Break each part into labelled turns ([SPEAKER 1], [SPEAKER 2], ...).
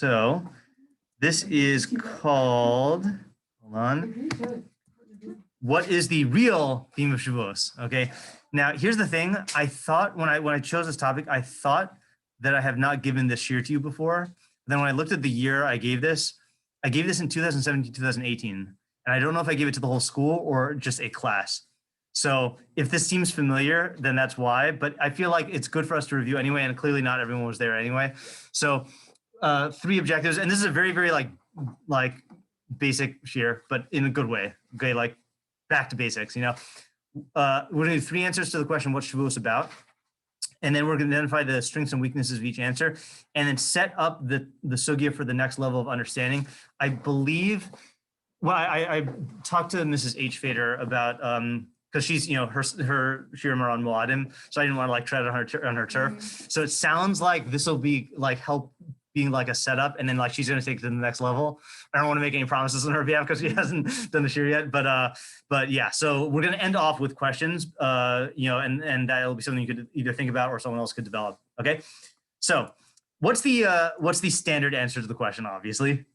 [SPEAKER 1] So this is called, hold on. What is the real theme of Shavuos? Okay. Now here's the thing. I thought when I chose this topic, I thought that I have not given this shiur to you before. Then when I looked at the year I gave this in 2017, 2018. And I don't know if I gave it to the whole school or just a class. So if this seems familiar, then that's why. But I feel like it's good for us to review anyway, and clearly not everyone was there anyway. So 3 objectives, and this is a very, very like basic shiur, but in a good way. Okay, like back to basics. You know, we're gonna do 3 answers to the question what's Shavuos about, and then we're gonna identify the strengths and weaknesses of each answer, and then set up the sugya for the next level of understanding. I believe. Well, I talked to Mrs. H. Fader about because she's, you know, her shiurim are on Moadim, so I didn't want to like tread on her turf. So it sounds like this will be like help being like a setup, and then like she's going to take it to the next level. I don't want to make any promises on her behalf because she hasn't done the shiur yet, but yeah. So we're going to end off with questions, you know, and that'll be something you could either think about or someone else could develop. Okay. So what's the standard answer to the question? Obviously.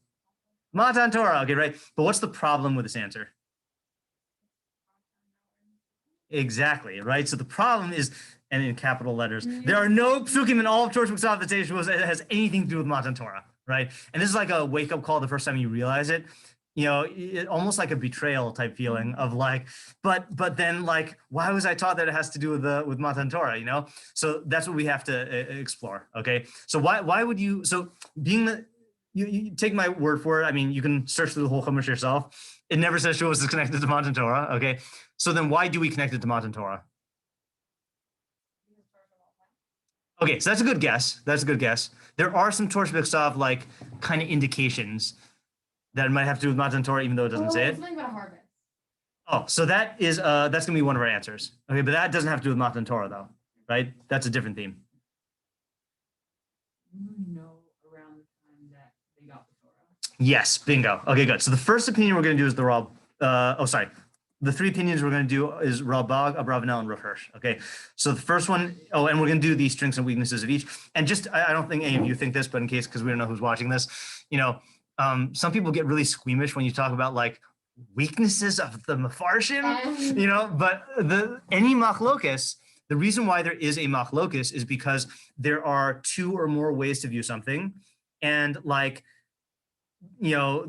[SPEAKER 1] Matan Torah, okay, right? But what's the problem with this answer? Exactly, right? So the problem is, and in capital letters, there are no psukim in all of Torah B'Ksav that say Shavuos that has anything to do with Matan Torah, right? And this is like a wake-up call the first time you realize it. You know, almost like a betrayal type feeling of like, but then like, why was I taught that it has to do with Matan Torah, you know? So that's what we have to explore, okay? So why would you, so being the, you take my word for it. I mean, you can search through the whole Chumash yourself. It never says Shavuos is connected to Matan Torah. Okay, so then why do we connect it to Matan Torah? Okay, so that's a good guess. That's a good guess. There are some Torah B'Ksav like kind of indications that it might have to do with Matan Torah, even though it doesn't say it.
[SPEAKER 2] Something about harvest.
[SPEAKER 1] Oh, so that is that's gonna be one of our answers. Okay, but that doesn't have to do with Matan Torah though, right? That's a different theme. Yes, bingo. Okay, good. So the first opinion we're going to do is the Ralb. The 3 opinions we're going to do is Ralbag, Abravanel, and Rav Hirsch. Okay, so the first one. Oh, and we're going to do the strengths and weaknesses of each. And just, I don't think any of you think this, but in case, because we don't know who's watching this, you know, some people get really squeamish when you talk about like weaknesses of the Mefarshim, you know. But any machlokess. The reason why there is a machlokess is because there are 2 or more ways to view something, and like. You know,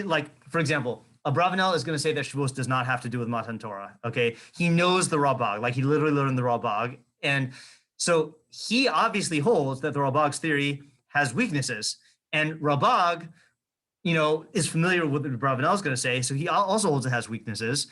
[SPEAKER 1] like, for example, Abravanel is going to say that Shavuos does not have to do with Matan Torah. Okay, he knows the Ralbag, like he literally learned the Ralbag, and so he obviously holds that the Ralbag's theory has weaknesses, and Ralbag, you know, is familiar with what Abravanel is going to say, so he also holds it has weaknesses.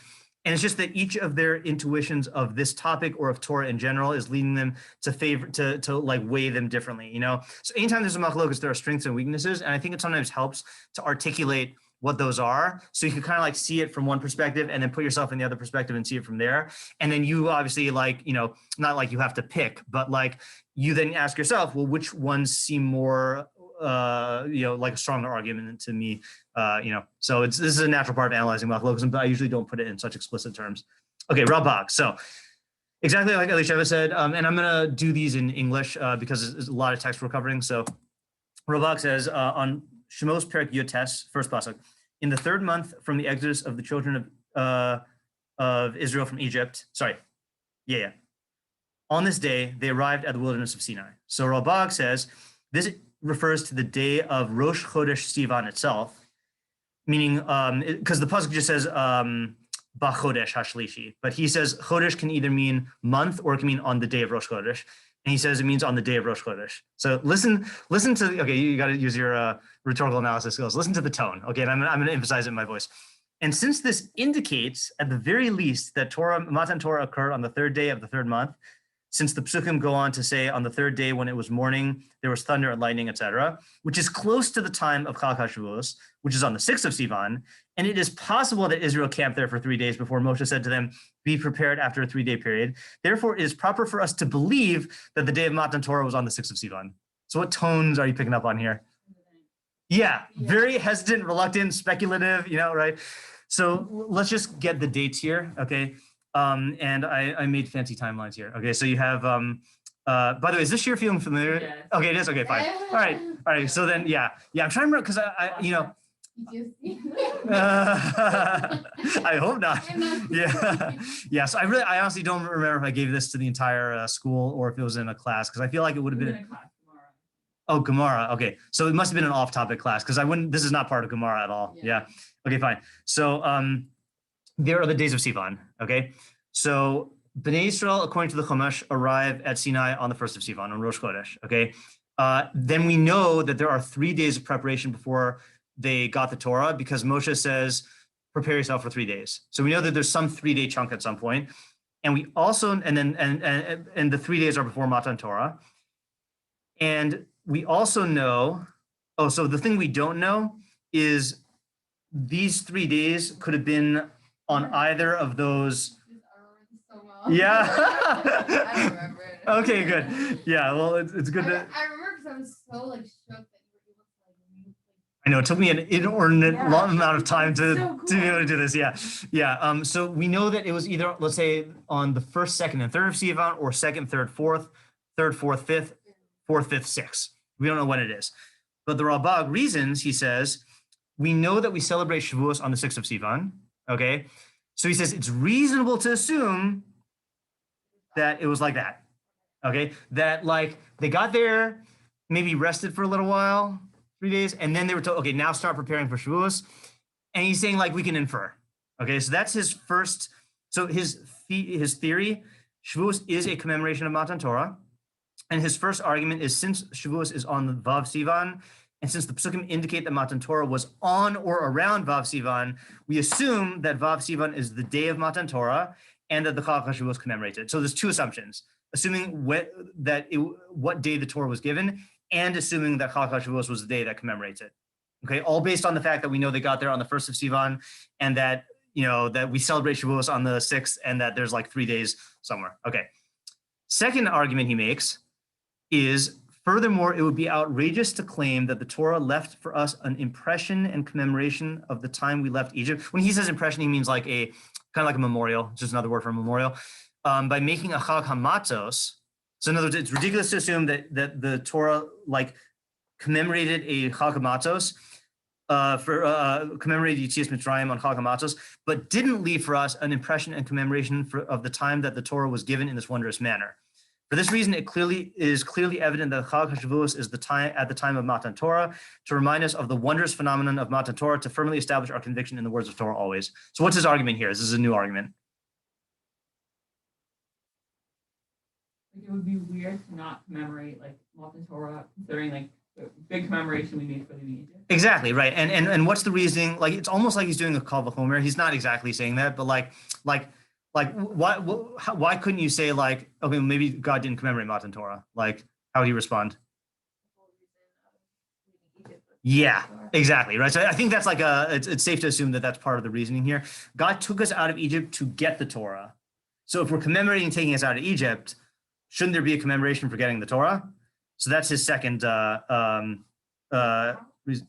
[SPEAKER 1] And it's just that each of their intuitions of this topic or of Torah in general is leading them to favor to like weigh them differently, you know? So anytime there's a machlokess, there are strengths and weaknesses. And I think it sometimes helps to articulate what those are. So you can kind of like see it from one perspective and then put yourself in the other perspective and see it from there. And then you obviously like, you know, not like you have to pick, but like you then ask yourself, well, which ones seem more, you know, like a stronger argument to me, you know, so this is a natural part of analyzing machlokes, but I usually don't put it in such explicit terms. Okay, Ralbag. So exactly like Elisheva said, and I'm going to do these in English because there's a lot of text we're covering. So Ralbag says on Shemos Perek Yotes, first pasuk, in the 3rd month from the exodus of the children of Israel from Egypt. Sorry, yeah. On this day, they arrived at the wilderness of Sinai. So Ralbag says this refers to the day of Rosh Chodesh Sivan itself, meaning because the pasuk just says Bachodesh Hashlishi, but he says Chodesh can either mean month or it can mean on the day of Rosh Chodesh, and he says it means on the day of Rosh Chodesh. So listen to okay, you got to use your rhetorical analysis skills. Listen to the tone, okay, and I'm going to emphasize it in my voice. And since this indicates at the very least that Matan Torah occurred on the 3rd day of the 3rd month, since the psukim go on to say on the 3rd day when it was morning, there was thunder and lightning, etc., which is close to the time of Chag HaShavuos, which is on the 6th of Sivan, and it is possible that Israel camped there for 3 days before Moshe said to them, be prepared after a 3-day period. Therefore, it is proper for us to believe that the day of Matan Torah was on the 6th of Sivan. So what tones are you picking up on here? Yeah, very hesitant, reluctant, speculative, you know, right? So let's just get the dates here, okay? And I made fancy timelines here. Okay, so you have By the way, is this shiur feeling familiar?
[SPEAKER 2] Yes.
[SPEAKER 1] Okay, it is. Okay, fine. All right. So then, yeah. I'm trying to remember because I hope not. Yeah. So I honestly don't remember if I gave this to the entire school or if it was in a class because I feel like it would have been. Oh, Gemara. Okay, so it must have been an off-topic class because I wouldn't. This is not part of Gemara at all. Yeah. Okay, fine. So there are the days of Sivan. Okay, so Bnei Israel, according to the Chumash, arrive at Sinai on the 1st of Sivan, on Rosh Chodesh. Okay, then we know that there are 3 days of preparation before they got the Torah because Moshe says, prepare yourself for 3 days. So we know that there's some 3-day chunk at some point. And we also, and the 3 days are before Matan Torah. And we also know, so the thing we don't know is these 3 days could have been on either of those. Yeah.
[SPEAKER 3] I remember it.
[SPEAKER 1] Okay, good. Yeah, well, it's good to.
[SPEAKER 3] I remember because I was so shook that you were able to
[SPEAKER 1] I know it took me an inordinate long amount of time to be able to do this. Yeah. So we know that it was either, let's say, on the 1st, 2nd, and 3rd of Sivan, or 2nd, 3rd, 4th, 3rd, 4th, 5th, 4th, 5th, 6th. We don't know when it is. But the Ralbag reasons, he says, we know that we celebrate Shavuos on the 6th of Sivan. Okay. So he says it's reasonable to assume that it was like that. Okay. That like they got there, maybe rested for a little while, 3 days, and then they were told, okay, now start preparing for Shavuos. And he's saying like we can infer. Okay. So that's his first. So his theory, Shavuos is a commemoration of Matan Torah. And his first argument is since Shavuos is on the Vav Sivan, and since the Psukim indicate that Matan Torah was on or around Vav Sivan, we assume that Vav Sivan is the day of Matan Torah and that the Chag HaShavuos commemorated. So there's 2 assumptions, assuming what day the Torah was given and assuming that Chag HaShavuos was the day that commemorates it. Okay, all based on the fact that we know they got there on the 1st of Sivan and that, that we celebrate Shavuos on the 6th and that there's like 3 days somewhere. Okay. Second argument he makes is, furthermore, it would be outrageous to claim that the Torah left for us an impression and commemoration of the time we left Egypt. When he says impression, he means like kind of like a memorial, just another word for memorial, by making a Chag HaMatzos. So in other words, it's ridiculous to assume that the Torah like commemorated a Chag HaMatzos, commemorated Yetzias Mitzrayim on Chag HaMatzos, but didn't leave for us an impression and commemoration of the time that the Torah was given in this wondrous manner. For this reason, it is clearly evident that Chag HaShavuos is at the time of Matan Torah to remind us of the wondrous phenomenon of Matan Torah, to firmly establish our conviction in the words of Torah always. So what's his argument here? This is a new argument.
[SPEAKER 2] It would be weird to not commemorate like Matan Torah, considering like the big commemoration we made for the Egypt.
[SPEAKER 1] Exactly, right. And what's the reasoning? Like, it's almost like he's doing a Kal V'chomer. He's not exactly saying that, but like why couldn't you say like, okay, maybe God didn't commemorate Matan Torah? Like, how would he respond? Yeah, exactly, right. So I think that's like it's safe to assume that that's part of the reasoning here. God took us out of Egypt to get the Torah. So if we're commemorating taking us out of Egypt, shouldn't there be a commemoration for getting the Torah? So that's his second reason.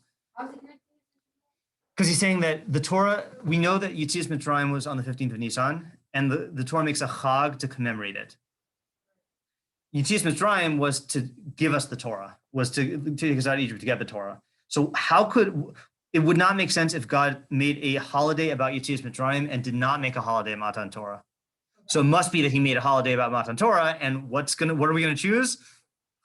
[SPEAKER 1] Because he's saying that the Torah, we know that Yetzias Mitzrayim was on the 15th of Nisan, and the Torah makes a Chag to commemorate it. Yetzias Mitzrayim was to give us the Torah, was to take us out of Egypt to get the Torah. So it would not make sense if God made a holiday about Yetzias Mitzrayim and did not make a holiday about Matan Torah. So it must be that he made a holiday about Matan Torah, and what are we going to choose?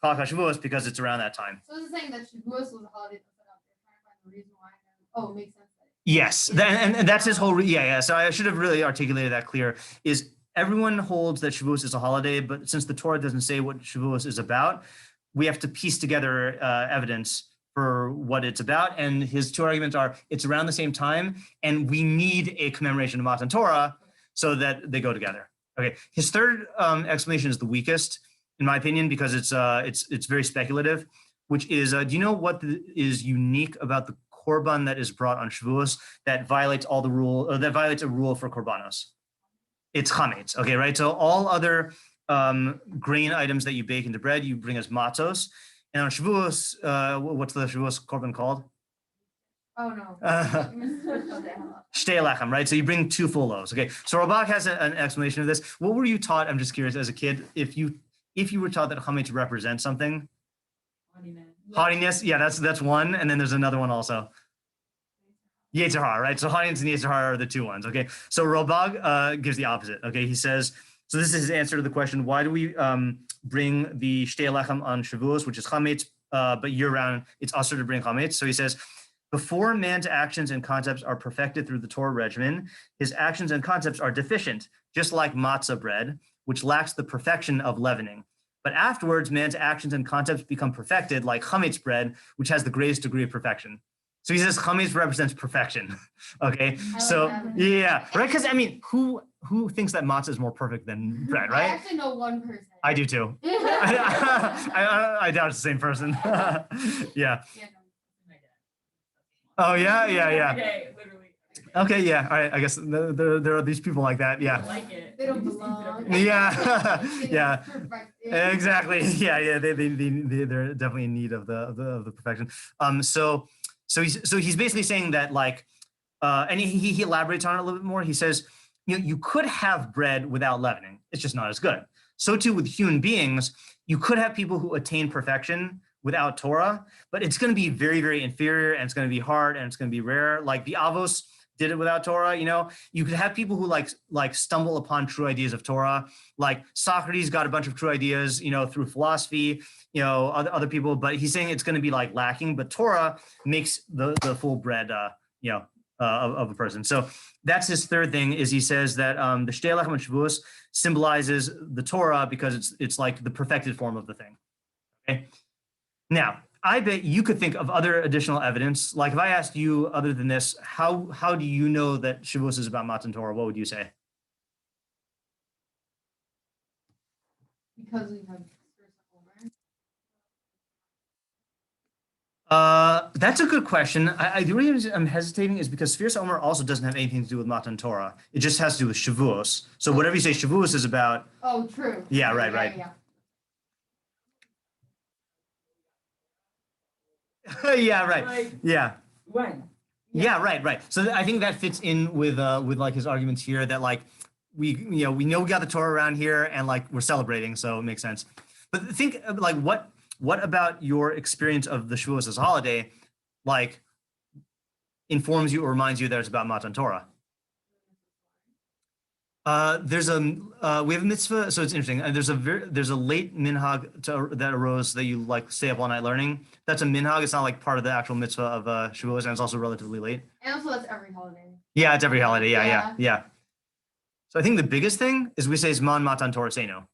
[SPEAKER 1] Chag HaShavuos, because it's around that time.
[SPEAKER 3] So it's saying that Shavuos was a holiday that's set out there, trying to find the reason why. It makes sense.
[SPEAKER 1] Yes, and that's his whole, So I should have really articulated that clear, is everyone holds that Shavuos is a holiday, but since the Torah doesn't say what Shavuos is about, we have to piece together evidence for what it's about. And his 2 arguments are, it's around the same time, and we need a commemoration of Matan Torah so that they go together. Okay, his third explanation is the weakest, in my opinion, because it's very speculative, which is, do you know what is unique about the korban that is brought on Shavuos that violates all the rule, or that violates a rule for korbanos? It's chametz. Okay, right. So all other grain items that you bake into bread, you bring as matzos. And on Shavuos, what's the Shavuos korban called?
[SPEAKER 3] Oh no.
[SPEAKER 1] Shtei lechem, right? So you bring 2 full loaves. Okay. So Ralbag has an explanation of this. What were you taught? I'm just curious, as a kid, if if you were taught that chametz represents something,
[SPEAKER 2] Haughtiness.
[SPEAKER 1] haughtiness, yeah, that's one, and then there's another one also. Yetzer hara, right? So haughtiness and yetzer hara are the two ones. Okay, so Ralbag gives the opposite. Okay, he says, so this is his answer to the question: why do we bring the shtei lechem on Shavuos, which is chametz, but year round it's also to bring chametz? So he says, before man's actions and concepts are perfected through the Torah regimen, his actions and concepts are deficient, just like matzah bread, which lacks the perfection of leavening. But afterwards, man's actions and concepts become perfected, like chametz bread, which has the greatest degree of perfection. So he says chametz represents perfection. Okay, so yeah, right? Because I mean, who thinks that matzah is more perfect than bread,
[SPEAKER 3] I
[SPEAKER 1] right?
[SPEAKER 3] actually know one person.
[SPEAKER 1] I do too. I doubt it's the same person. Yeah. Oh yeah, yeah, yeah.
[SPEAKER 2] Okay, literally.
[SPEAKER 1] Okay, yeah. All right. I guess there are these people like that.
[SPEAKER 2] I
[SPEAKER 1] Yeah.
[SPEAKER 2] like it.
[SPEAKER 3] They don't
[SPEAKER 2] Just use it
[SPEAKER 3] belong.
[SPEAKER 2] every day.
[SPEAKER 1] Yeah. Yeah.
[SPEAKER 3] Perfected.
[SPEAKER 1] Exactly. Yeah. Yeah. They're definitely in need of the perfection. So he's basically saying that like, and he elaborates on it a little bit more. He says, you could have bread without leavening. It's just not as good. So too with human beings, you could have people who attain perfection without Torah, but it's going to be very, very inferior, and it's going to be hard, and it's going to be rare. Like the Avos did it without Torah. You could have people who like stumble upon true ideas of Torah. Like Socrates got a bunch of true ideas, through philosophy, other people, but he's saying it's going to be like lacking, but Torah makes the full bread, of a person. So that's his third thing, is he says that the Shtei Lechem and Shavuos symbolizes the Torah because it's like the perfected form of the thing. Okay. Now, I bet you could think of other additional evidence. Like if I asked you, other than this, how do you know that Shavuos is about Matan Torah? What would you say?
[SPEAKER 3] Because we have
[SPEAKER 1] That's a good question. The reason I'm hesitating is because Sfiras Omer also doesn't have anything to do with Matan Torah. It just has to do with Shavuos. So whatever you say Shavuos is about.
[SPEAKER 3] Oh, true.
[SPEAKER 1] Yeah, right. Yeah, right.
[SPEAKER 2] Like,
[SPEAKER 1] Yeah.
[SPEAKER 2] when?
[SPEAKER 1] Yeah, right. So I think that fits in with like his arguments here that like we know we got the Torah around here and like we're celebrating, so it makes sense. But think like what about your experience of the Shavuos as a holiday like informs you or reminds you that it's about Matan Torah? There's we have a mitzvah, so it's interesting. There's a late minhag that arose that you like stay up all night learning. That's a minhag. It's not like part of the actual mitzvah of Shavuos, and it's also relatively late.
[SPEAKER 3] And also that's every holiday.
[SPEAKER 1] Yeah, it's every holiday. Yeah. So I think the biggest thing is we say Zman Matan Torah Seinu,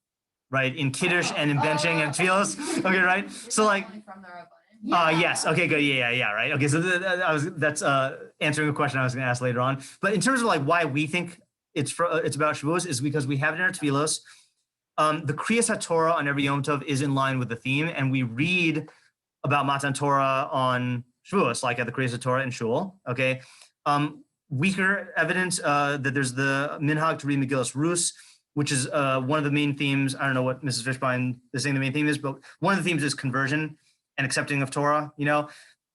[SPEAKER 1] right? In Kiddush and in benching and tefillos. Okay, right? So like.
[SPEAKER 3] From the Abravanel.
[SPEAKER 1] Yes. Okay. Good. Yeah. Right. Okay. So that's answering a question I was going to ask later on. But in terms of like why we think it's about Shavuos is because we have it in our tefillos. The Kriyas HaTorah on every Yom Tov is in line with the theme, and we read about Matan Torah on Shavuos, like at the Kriyas HaTorah in Shul. Okay. Weaker evidence that there's the minhag to read Megillas Rus, which is one of the main themes. I don't know what Mrs. Fishbein is saying the main theme is, but one of the themes is conversion and accepting of Torah.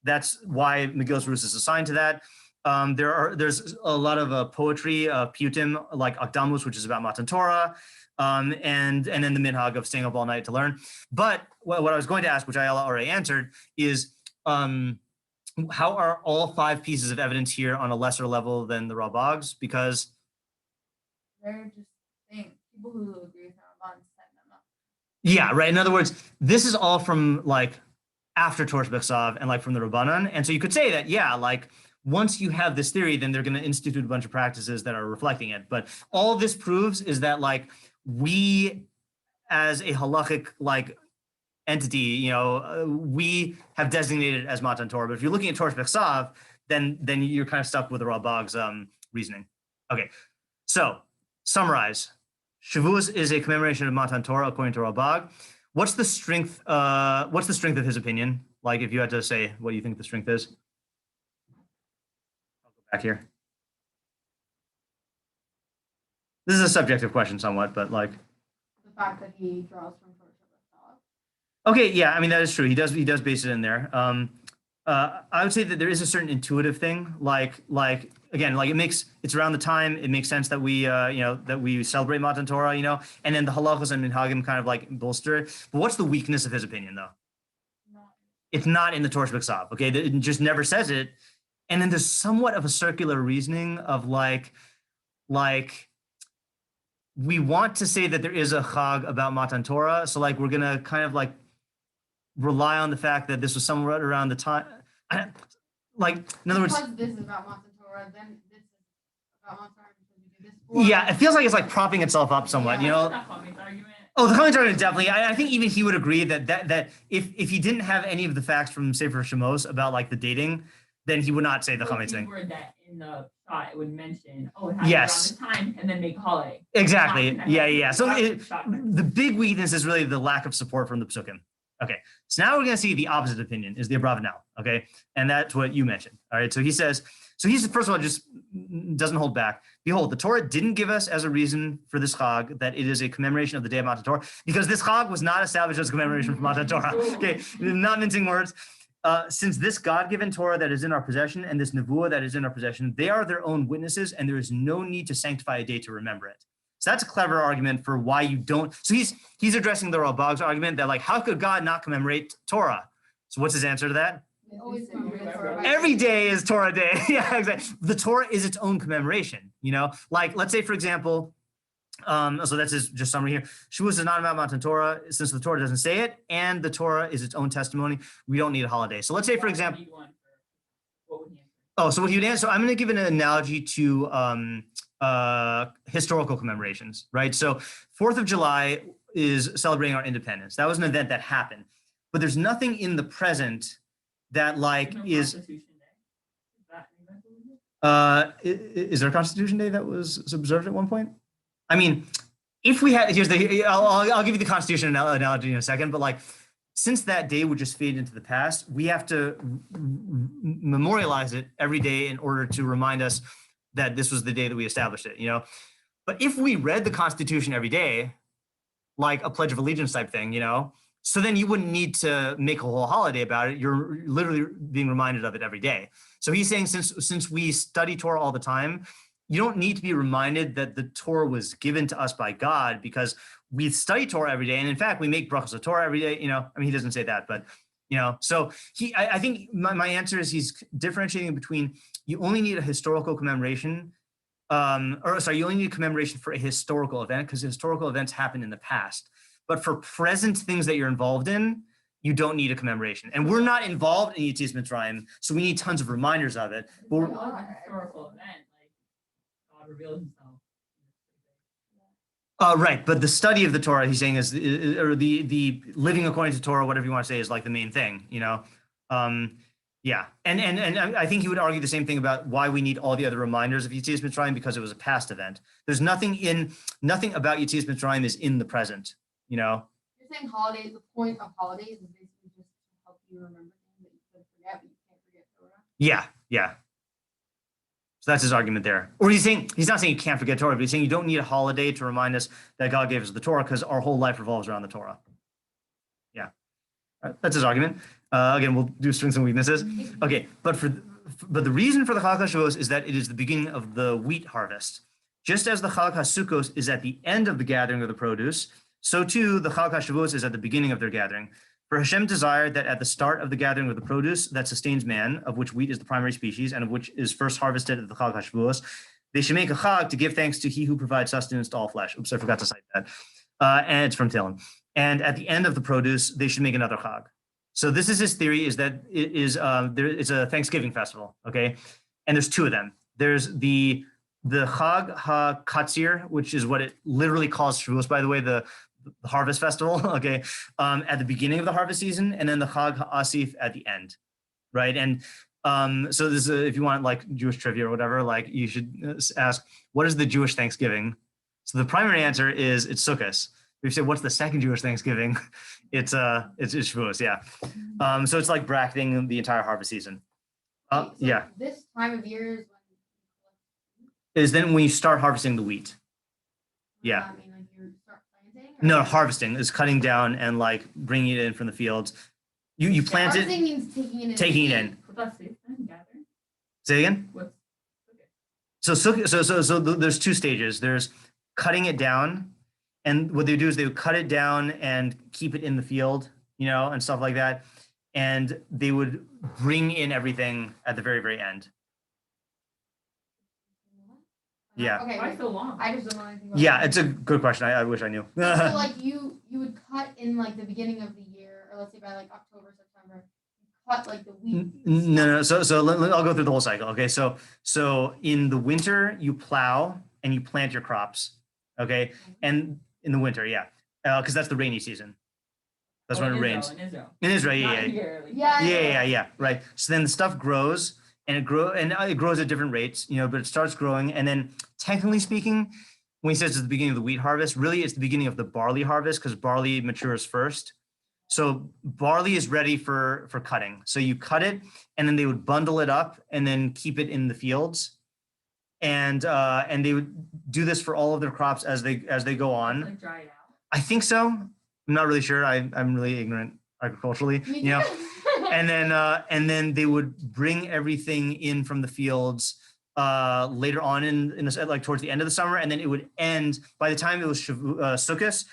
[SPEAKER 1] That's why Megillas Rus is assigned to that. There's a lot of poetry, piyutim, like Akdamus, which is about Matan Torah, and then the minhag of staying up all night to learn. But what I was going to ask, which I already answered, is how are all 5 pieces of evidence here on a lesser level than the Ralbag's? Because
[SPEAKER 3] They're just saying people who agree with Ramban set them up.
[SPEAKER 1] yeah, right. In other words, this is all from like after Torah B'Chsav and like from the Rabbanan, and so you could say that like once you have this theory, then they're going to institute a bunch of practices that are reflecting it. But all this proves is that like we, as a halachic like entity, we have designated as Matan Torah. But if you're looking at Torah B'Chsav, then you're kind of stuck with the Ralbag's reasoning. Okay, so summarize. Shavuos is a commemoration of Matan Torah according to Ralbag. What's the strength of his opinion? Like if you had to say what you think the strength is. I'll go back here. This is a subjective question somewhat, but like
[SPEAKER 3] The fact that he draws from Torah B'Chsav.
[SPEAKER 1] okay, yeah, I mean that is true. He does base it in there. I would say that there is a certain intuitive thing, like again, like it's around the time it makes sense that we that we celebrate Matan Torah, and then the halachos and minhagim kind of like bolster it. But what's the weakness of his opinion though? It's not in the Torah B'Ksav, okay? It just never says it. And then there's somewhat of a circular reasoning of like we want to say that there is a Chag about Matan Torah, so like we're gonna kind of like rely on the fact that this was somewhat around the time, like in other words.
[SPEAKER 3] Because this is about Matan Torah, then this is about Matan Torah because we do this.
[SPEAKER 1] Yeah, it feels like it's like propping itself up somewhat,
[SPEAKER 2] Argument.
[SPEAKER 1] Oh, the comments are definitely. I think even he would agree that if he didn't have any of the facts from Sefer Shemos about like the dating, then he would not say the comments thing.
[SPEAKER 2] Word that in the shot it would mention, it happened
[SPEAKER 1] Yes.
[SPEAKER 2] around this time, and then make holiday.
[SPEAKER 1] Exactly. Yeah. So the big weakness is really the lack of support from the Psukim. Okay. So now we're going to see the opposite opinion is the Abravanel. Okay. And that's what you mentioned. All right. So he says, he's first of all just doesn't hold back. Behold, the Torah didn't give us as a reason for this Chag that it is a commemoration of the day of Matan Torah, because this Chag was not established as a commemoration for Matan Torah. Okay. Not mincing words. Since this God-given Torah that is in our possession and this Nevuah that is in our possession, they are their own witnesses, and there is no need to sanctify a day to remember it. So that's a clever argument for why you don't. So he's addressing the Ralbag's argument that like, how could God not commemorate Torah? So what's his answer to that? Every day is Torah day. Yeah, exactly. The Torah is its own commemoration. Like let's say for example, so that's his just summary here. Shavuos is not about Matan Torah, since the Torah doesn't say it, and the Torah is its own testimony. We don't need a holiday. So let's say, for example, so what he would answer. So I'm going to give an analogy to historical commemorations, right? So 4th of July is celebrating our independence. That was an event that happened, but there's nothing in the present that like is. Is there a Constitution Day that was observed at one point? I mean, if we had, I'll give you the Constitution analogy in a second, but like, since that day would just fade into the past, we have to memorialize it every day in order to remind us that this was the day that we established it, But if we read the Constitution every day, like a Pledge of Allegiance type thing, so then you wouldn't need to make a whole holiday about it. You're literally being reminded of it every day. So he's saying since we study Torah all the time, you don't need to be reminded that the Torah was given to us by God, because we study Torah every day. And in fact, we make brachos of Torah every day, he doesn't say that, but, so I think my answer is he's differentiating between you only need a historical commemoration, you only need a commemoration for a historical event because historical events happen in the past. But for present things that you're involved in, you don't need a commemoration. And we're not involved in Yetzias Mitzrayim, so we need tons of reminders of it. But
[SPEAKER 2] historical event, like God revealed himself.
[SPEAKER 1] Right, but the study of the Torah, he's saying, is or the living according to Torah, whatever you want to say, is like the main thing, Yeah, and I think he would argue the same thing about why we need all the other reminders of Yetzias Mitzrayim, because it was a past event. There's nothing about Yetzias Mitzrayim is in the present,
[SPEAKER 3] You're saying holidays. The point of holidays is basically just to help you remember things that you could forget, but you can't forget Torah.
[SPEAKER 1] Yeah. So that's his argument there. Or he's not saying you can't forget Torah, but he's saying you don't need a holiday to remind us that God gave us the Torah, because our whole life revolves around the Torah. Yeah, that's his argument. Again, we'll do strengths and weaknesses. Okay, but the reason for the Chag HaShavuos is that it is the beginning of the wheat harvest. Just as the Chag HaSukkos is at the end of the gathering of the produce, so too the Chag HaShavuos is at the beginning of their gathering. For Hashem desired that at the start of the gathering of the produce that sustains man, of which wheat is the primary species and of which is first harvested at the Chag HaShavuos, they should make a Chag to give thanks to he who provides sustenance to all flesh. Oops, I forgot to cite that. And it's from Tehillim. And at the end of the produce, they should make another Chag. So this is his theory, is that it's a Thanksgiving festival, okay? And there's two of them. There's the Chag HaKatzir, which is what it literally calls Shavuos, by the way, the harvest festival, okay, at the beginning of the harvest season, and then the Chag HaAsif at the end, right? And so this is if you want like Jewish trivia or whatever, like you should ask, what is the Jewish Thanksgiving? So the primary answer is it's Sukkot. If you say, what's the second Jewish Thanksgiving? It's Shavuos, yeah. So it's like bracketing the entire harvest season. Yeah.
[SPEAKER 3] This time of year is
[SPEAKER 1] Is then when you start harvesting the wheat. Yeah.
[SPEAKER 3] I mean, like you start planting?
[SPEAKER 1] No, harvesting is cutting down and like bringing it in from the fields. You plant it.
[SPEAKER 3] Harvesting means taking it in.
[SPEAKER 1] Taking it in.
[SPEAKER 2] But that's safe then, gathering.
[SPEAKER 1] Say again.
[SPEAKER 2] What's
[SPEAKER 1] So there's two stages. There's cutting it down, and what they do is they would cut it down and keep it in the field, and stuff like that. And they would bring in everything at the very, very end. Yeah.
[SPEAKER 3] Okay.
[SPEAKER 2] why
[SPEAKER 3] Wait.
[SPEAKER 2] so long?
[SPEAKER 3] I just don't know anything about
[SPEAKER 1] Yeah,
[SPEAKER 3] that.
[SPEAKER 1] it's a good question. I wish I knew.
[SPEAKER 3] So like you would cut in like the beginning of the year, or let's say by like October, September, you cut like the wheat.
[SPEAKER 1] No. So I'll go through the whole cycle. Okay. So in the winter you plow and you plant your crops. Okay. And in the winter, yeah, because that's the rainy season. That's when it rains.
[SPEAKER 2] In Israel.
[SPEAKER 1] In Israel,
[SPEAKER 2] Not
[SPEAKER 1] yeah.
[SPEAKER 2] here, like-
[SPEAKER 1] Yeah. Right. So then the stuff grows and it grows at different rates, but it starts growing. And then technically speaking, when he says it's the beginning of the wheat harvest, really it's the beginning of the barley harvest because barley matures first. So barley is ready for cutting. So you cut it and then they would bundle it up and then keep it in the fields. And they would do this for all of their crops as they go on.
[SPEAKER 2] Like dry it out.
[SPEAKER 1] I think so. I'm not really sure. I'm really ignorant agriculturally,
[SPEAKER 3] Me too.
[SPEAKER 1] and then they would bring everything in from the fields later on in the, like towards the end of the summer, and then it would end by the time it was Sukkot.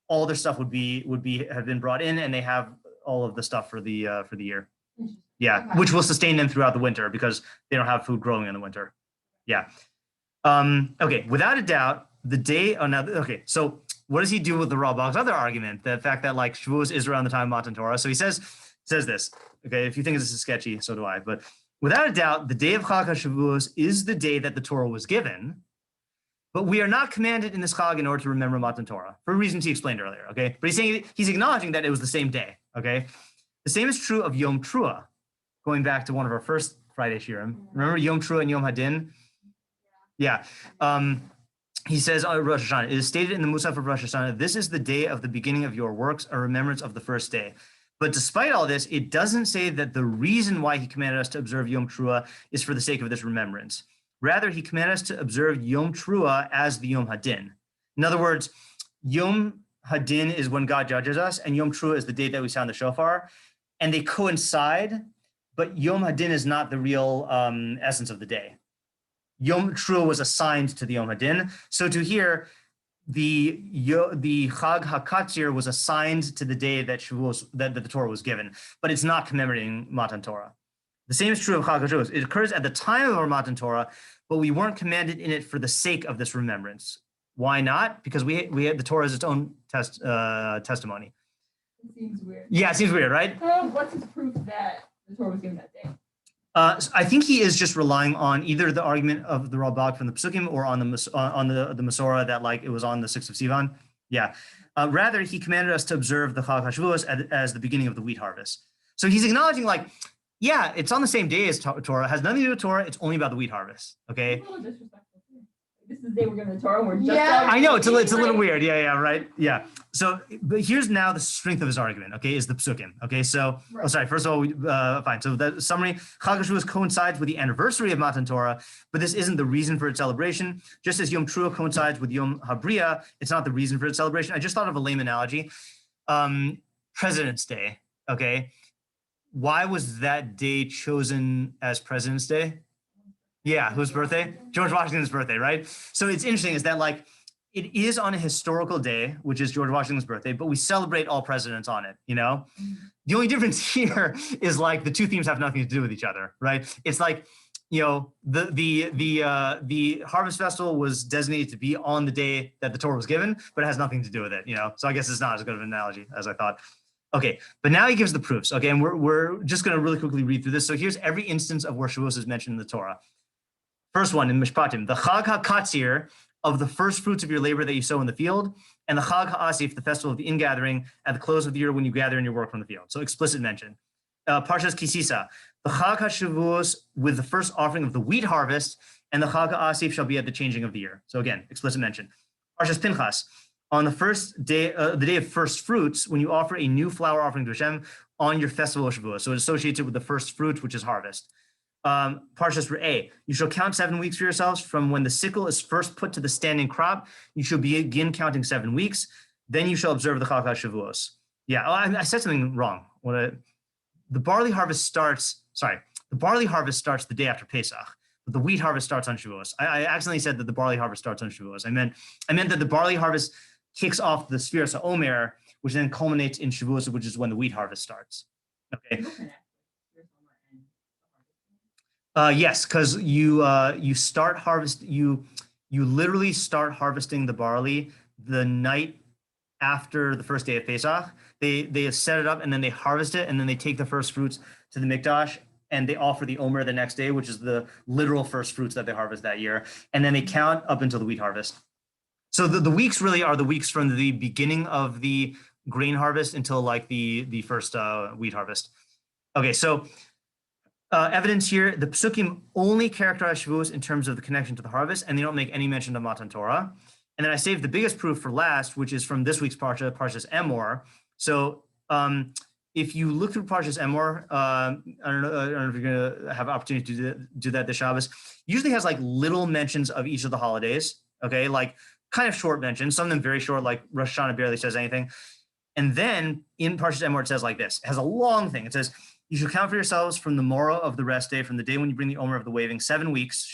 [SPEAKER 1] All their stuff have been brought in, and they have all of the stuff for the year. Yeah,
[SPEAKER 3] Okay.
[SPEAKER 1] which will sustain them throughout the winter because they don't have food growing in the winter. Yeah. Okay. Without a doubt, the day. Oh, now. Okay. So what does he do with the Ralbag's other argument? The fact that like Shavuos is around the time of Matan Torah. So he says this. Okay. If you think this is sketchy, so do I. But without a doubt, the day of Chag Shavuos is the day that the Torah was given. But we are not commanded in this Chag in order to remember Matan Torah for reasons he explained earlier. Okay. But he's acknowledging that it was the same day. Okay. The same is true of Yom Trua. Going back to one of our first Friday shiurim. Remember Yom Trua and Yom Hadin? Yeah. He says on Rosh Hashanah, it is stated in the Musaf of Rosh Hashanah, this is the day of the beginning of your works, a remembrance of the first day. But despite all this, it doesn't say that the reason why he commanded us to observe Yom Trua is for the sake of this remembrance. Rather, he commanded us to observe Yom Trua as the Yom Hadin. In other words, Yom Hadin is when God judges us, and Yom Trua is the day that we sound the shofar, and they coincide, but Yom Hadin is not the real essence of the day. Yom Trua was assigned to the Yom Hadin. So to here, the Chag HaKatzir was assigned to the day that Shavuos, that the Torah was given, but it's not commemorating Matan Torah. The same is true of Chag HaShavuos. It occurs at the time of our Matan Torah, but we weren't commanded in it for the sake of this remembrance. Why not? Because we had the Torah as its own testimony.
[SPEAKER 2] It seems weird.
[SPEAKER 1] Yeah, it seems weird, right?
[SPEAKER 2] What's his proof that the Torah was given that day?
[SPEAKER 1] So I think he is just relying on either the argument of the Ralbag from the Pesukim or on the Masorah that like it was on the 6th of Sivan. Yeah. Rather, he commanded us to observe the Chag HaShavuos as the beginning of the wheat harvest. So he's acknowledging like, yeah, it's on the same day as Torah. It has nothing to do with Torah. It's only about the wheat harvest. Okay.
[SPEAKER 2] It's a little disrespectful too. This is the day we're given the Torah, and we're just
[SPEAKER 3] Yeah.
[SPEAKER 1] I know it's a little weird. Yeah, right. Yeah. So, but here's now the strength of his argument. Okay, is the Pesukim. Okay, so sorry. First of all, fine. So the summary: Chag HaShavuos coincides with the anniversary of Matan Torah, but this isn't the reason for its celebration. Just as Yom Trua coincides with Yom HaBriah, it's not the reason for its celebration. I just thought of a lame analogy. President's Day. Okay, why was that day chosen as President's Day? Yeah, whose birthday? George Washington's birthday, right? So it's interesting is that like it is on a historical day, which is George Washington's birthday, but we celebrate all presidents on it, you know? The only difference here is like the two themes have nothing to do with each other, right? It's like, you know, the Harvest Festival was designated to be on the day that the Torah was given, but it has nothing to do with it, you know? So I guess it's not as good of an analogy as I thought. Okay, but now he gives the proofs, okay? And we're just gonna really quickly read through this. So here's every instance of where Shavuos is mentioned in the Torah. First one in Mishpatim, the Chag HaKatzir of the first fruits of your labor that you sow in the field, and the Chag HaAsif, the festival of the ingathering at the close of the year when you gather in your work from the field. So explicit mention. Parshas Kisisa, the Chag HaShavuos with the first offering of the wheat harvest, and the Chag HaAsif shall be at the changing of the year. So again, explicit mention. Parshas Pinchas, on the first day, the day of first fruits, when you offer a new flour offering to Hashem on your festival of Shavuos. So it's associated with the first fruit, which is harvest. Parshas Re'eh, you shall count 7 weeks for yourselves from when the sickle is first put to the standing crop. You shall begin counting 7 weeks. Then you shall observe the Chag HaShavuos. Yeah, I said something wrong. the barley harvest starts the day after Pesach, but the wheat harvest starts on Shavuos. I accidentally said that the barley harvest starts on Shavuos. I meant that the barley harvest kicks off the Sfiras HaOmer, which then culminates in Shavuos, which is when the wheat harvest starts. Okay. Yes, because you literally start harvesting the barley the night after the first day of Pesach. They set it up and then they harvest it, and then they take the first fruits to the Mikdash and they offer the Omer the next day, which is the literal first fruits that they harvest that year. And then they count up until the wheat harvest. So the weeks really are the weeks from the beginning of the grain harvest until like the first wheat harvest. Okay, so evidence here, the Psukim only characterize Shavuos in terms of the connection to the harvest, and they don't make any mention of Matan Torah. And then I saved the biggest proof for last, which is from this week's Parsha, Parshas Emor. So if you look through Parshas Emor, I don't know if you're gonna have opportunity to do that this Shabbos. Usually has like little mentions of each of the holidays, okay? Like kind of short mentions, some of them very short, like Rosh Hashanah barely says anything. And then in Parshas Emor, it says like this, it has a long thing. It says, you shall count for yourselves from the morrow of the rest day, from the day when you bring the Omer of the waving, 7 weeks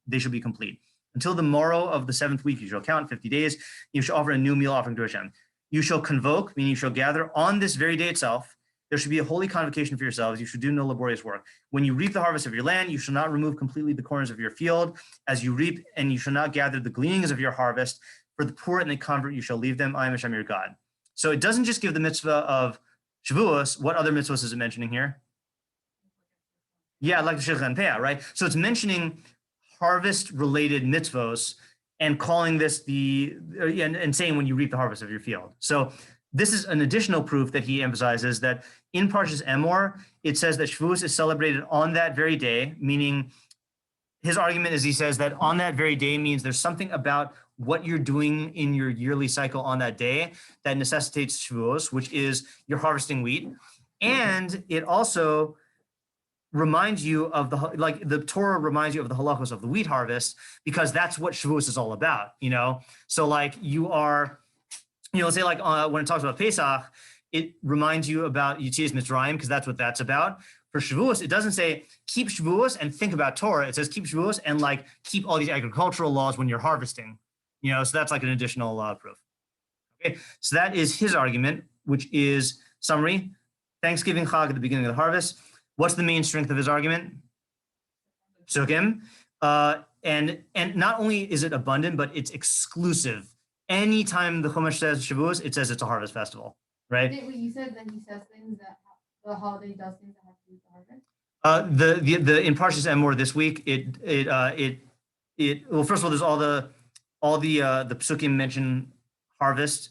[SPEAKER 1] they shall be complete. Until the morrow of the 7th week, you shall count 50 days. You shall offer a new meal offering to Hashem. You shall convoke, meaning you shall gather on this very day itself. There should be a holy convocation for yourselves. You should do no laborious work. When you reap the harvest of your land, you shall not remove completely the corners of your field as you reap, and you shall not gather the gleanings of your harvest. For the poor and the convert, you shall leave them. I am Hashem your God. So it doesn't just give the mitzvah of Shavuos. What other mitzvahs is it mentioning here? Yeah, like the Shilchan Peah, right? So it's mentioning harvest-related mitzvos and calling this and saying when you reap the harvest of your field. So this is an additional proof that he emphasizes that in Parshas Emor, it says that Shavuos is celebrated on that very day, meaning his argument is he says that on that very day means there's something about what you're doing in your yearly cycle on that day that necessitates Shavuos, which is you're harvesting wheat. And it also reminds you of the Torah reminds you of the halachos of the wheat harvest, because that's what Shavuos is all about, you know? So like you are, say like when it talks about Pesach, it reminds you about Yetzias Mitzrayim, because that's what that's about. For Shavuos, it doesn't say keep Shavuos and think about Torah. It says keep Shavuos and like keep all these agricultural laws when you're harvesting, so that's like an additional proof. Okay, so that is his argument, which is summary, Thanksgiving Chag at the beginning of the harvest. What's the main strength of his argument? Psukim. And not only is it abundant, but it's exclusive. Anytime the Chumash says Shavuos, it says it's a harvest festival, right?
[SPEAKER 3] You said that he says things that the holiday does things that have to do with the harvest.
[SPEAKER 1] In Parshas Emor this week, well, first of all, there's all the Psukim mention harvest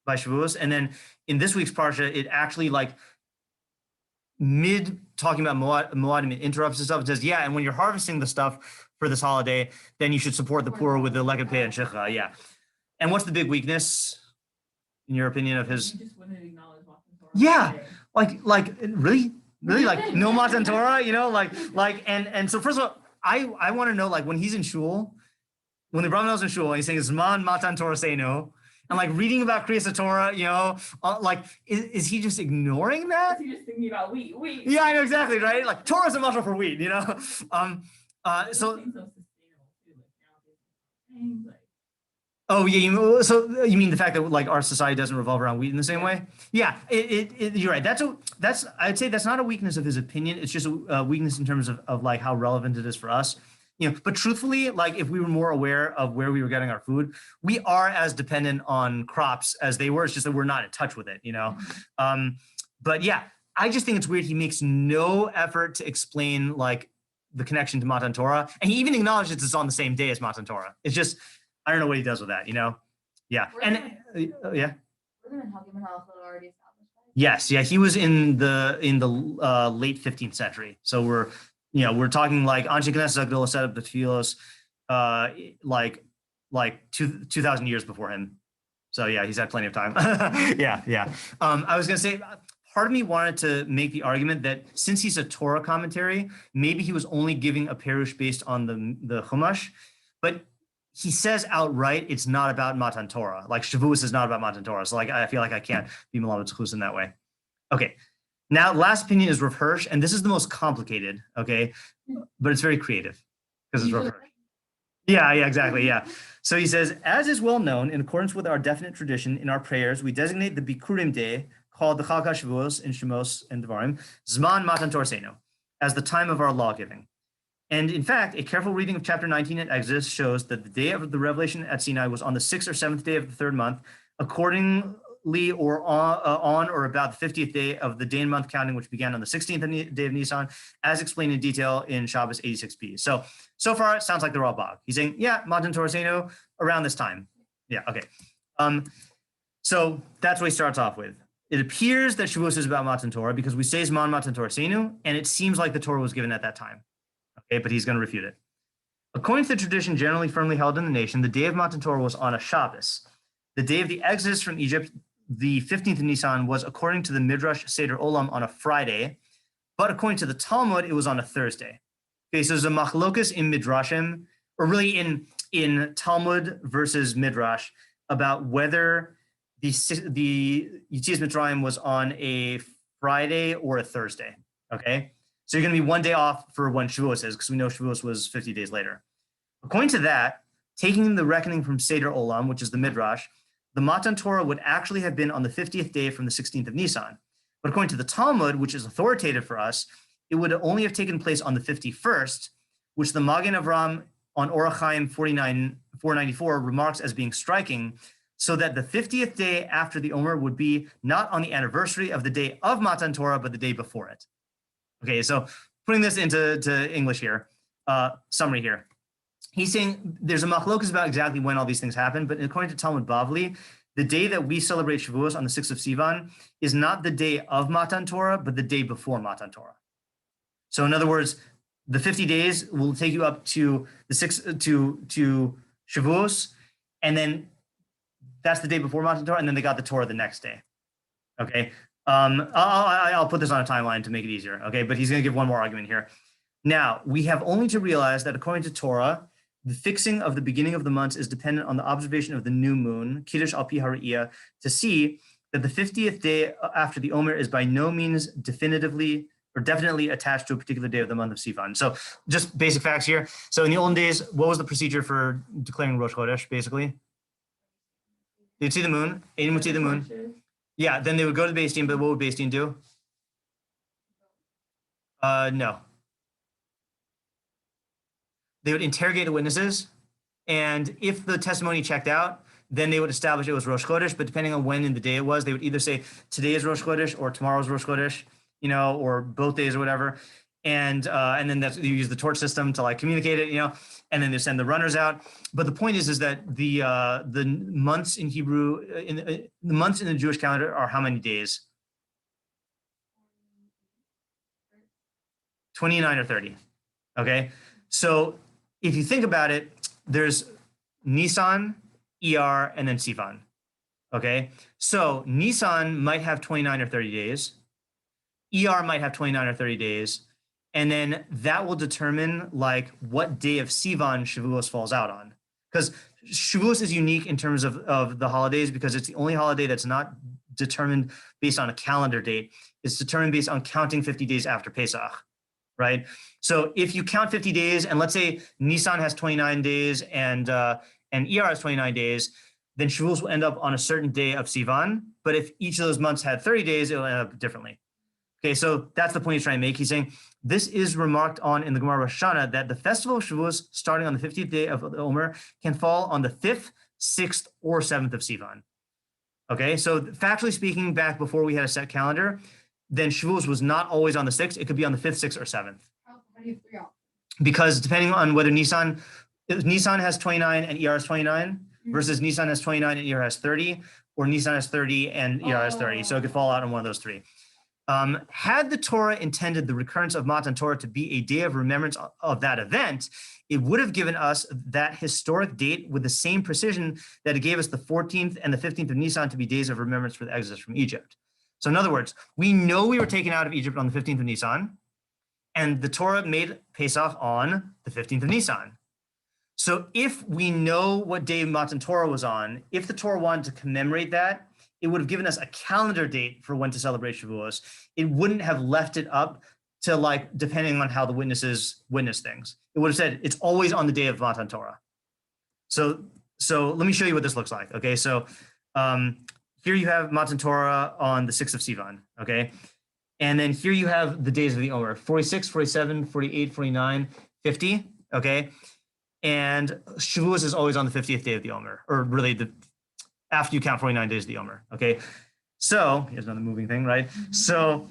[SPEAKER 1] by Shavuos, and then in this week's Parsha, it actually like mid talking about Moadim, it interrupts and stuff. It says, yeah, and when you're harvesting the stuff for this holiday, then you should support the poor with the Leked Pei and Shecha. Yeah. And what's the big weakness, in your opinion, of his?
[SPEAKER 2] You just wouldn't acknowledge Matan Torah.
[SPEAKER 1] Yeah, like really, like no Matan Torah, and so first of all, I want to know, like when he's in shul, when the Abravanel's in shul, and he's saying Zman Matan Torah say no. And like reading about Kriyas Torah, is he just ignoring that?
[SPEAKER 2] Is he just thinking about wheat?
[SPEAKER 1] Yeah, I know exactly, right? Like Torah's a mashal for wheat, Oh yeah, so you mean the fact that like our society doesn't revolve around wheat in the same way? Yeah, you're right. That's I'd say that's not a weakness of his opinion. It's just a weakness in terms of like how relevant it is for us. But truthfully, like if we were more aware of where we were getting our food, we are as dependent on crops as they were. It's just that we're not in touch with it, But yeah, I just think it's weird. He makes no effort to explain like the connection to Matan Torah, and he even acknowledges it's on the same day as Matan Torah. It's just I don't know what he does with that, Yeah, yeah.
[SPEAKER 3] We're gonna help him already established.
[SPEAKER 1] Yes, yeah, he was in the late 15th century, so we're talking like Anshe Knesset Agdola set up the tefillos like 2,000 years before him. So yeah, he's had plenty of time. Yeah. I was gonna say, part of me wanted to make the argument that since he's a Torah commentary, maybe he was only giving a perush based on the Chumash, but he says outright it's not about Matan Torah. Like Shavuos is not about Matan Torah. So like I feel like I can't be Melamed Tzchus in that way. Okay. Now, last opinion is Rav Hirsch, and this is the most complicated, okay? But it's very creative because it's Rav Hirsch. Yeah, exactly, yeah. So he says, as is well known, in accordance with our definite tradition in our prayers, we designate the Bikurim day, called the Chag Shavuos in Shemos and Devarim, Zman Matan Torah Seinu, as the time of our law giving. And in fact, a careful reading of chapter 19 in Exodus shows that the day of the revelation at Sinai was on the 6th or 7th day of the 3rd month, accordingly or on or about the 50th day of the day and month counting, which began on the 16th day of Nisan, as explained in detail in Shabbos 86b. So far, it sounds like the Ralbag. He's saying, yeah, Matan Torah Seinu, around this time. Yeah, okay. So that's what he starts off with. It appears that Shavuos is about Matan Torah because we say Zman Matan Torah Seinu, and it seems like the Torah was given at that time. Okay, but he's going to refute it. According to the tradition generally firmly held in the nation, the day of Matan Torah was on a Shabbos. The day of the exodus from Egypt, the 15th of Nisan, was according to the Midrash Seder Olam on a Friday, but according to the Talmud, it was on a Thursday. Okay, so there's a machlokess in Midrashim, or really in Talmud versus Midrash, about whether the Yetzias Mitzrayim was on a Friday or a Thursday. Okay, so you're going to be one day off for when Shavuos is, because we know Shavuos was 50 days later. According to that, taking the reckoning from Seder Olam, which is the Midrash, the Matan Torah would actually have been on the 50th day from the 16th of Nisan. But according to the Talmud, which is authoritative for us, it would only have taken place on the 51st, which the Magen Avram on Orach Chaim 494 remarks as being striking, so that the 50th day after the Omer would be not on the anniversary of the day of Matan Torah, but the day before it. Okay, so putting this into English here, summary here. He's saying there's a machlokess about exactly when all these things happen, but according to Talmud Bavli, the day that we celebrate Shavuos on the 6th of Sivan is not the day of Matan Torah, but the day before Matan Torah. So in other words, the 50 days will take you up to the 6th to Shavuos, and then that's the day before Matan Torah, and then they got the Torah the next day. Okay, I'll put this on a timeline to make it easier. Okay, but he's going to give one more argument here. Now we have only to realize that according to Torah, the fixing of the beginning of the months is dependent on the observation of the new moon, Kiddush al pi hariyah, to see that the 50th day after the Omer is by no means definitely attached to a particular day of the month of Sivan. So just basic facts here. So in the olden days, what was the procedure for declaring Rosh Chodesh, basically? They'd see the moon, Aiden would see the moon. Yeah, then they would go to the Beis Din, but what would Beis Din do? No. They would interrogate the witnesses, and if the testimony checked out, then they would establish it was Rosh Chodesh, but depending on when in the day it was, they would either say today is Rosh Chodesh or tomorrow's Rosh Chodesh, or both days or whatever. And then you use the torch system to like communicate it, and then they send the runners out. But the point is that the months in Hebrew, the months in the Jewish calendar are how many days? 29 or 30. Okay, so if you think about it, there's Nisan, ER, and then Sivan. Okay, so Nisan might have 29 or 30 days. ER might have 29 or 30 days. And then that will determine like what day of Sivan Shavuos falls out on. Because Shavuos is unique in terms of the holidays because it's the only holiday that's not determined based on a calendar date. It's determined based on counting 50 days after Pesach, right? So if you count 50 days and let's say Nisan has 29 days and ER has 29 days, then Shavuos will end up on a certain day of Sivan. But if each of those months had 30 days, it'll end up differently. Okay, so that's the point he's trying to make. He's saying this is remarked on in the Gemara Rosh Hashanah that the festival of Shavuos, starting on the 50th day of the Omer, can fall on the 5th, 6th, or 7th of Sivan. Okay, so factually speaking, back before we had a set calendar, then Shavuos was not always on the 6th. It could be on the 5th, 6th, or 7th.
[SPEAKER 3] How do you figure out?
[SPEAKER 1] Because depending on whether Nisan has 29 and ER has 29 versus Nisan has 29 and ER has 30, or Nisan has 30 and ER has 30. So it could fall out on one of those three. Had the Torah intended the recurrence of Matan Torah to be a day of remembrance of that event, it would have given us that historic date with the same precision that it gave us the 14th and the 15th of Nisan to be days of remembrance for the exodus from Egypt. So in other words, we know we were taken out of Egypt on the 15th of Nisan, and the Torah made Pesach on the 15th of Nisan. So if we know what day Matan Torah was on, if the Torah wanted to commemorate that, it would have given us a calendar date for when to celebrate Shavuos. It wouldn't have left it up to like, depending on how the witnesses witness things. It would have said, it's always on the day of Matan Torah. So let me show you what this looks like. Okay, so here you have Matan Torah on the 6th of Sivan, okay? And then here you have the days of the Omer, 46, 47, 48, 49, 50, okay? And Shavuos is always on the 50th day of the Omer, or really after you count 49 days of the Omer, okay? So here's another moving thing, right? So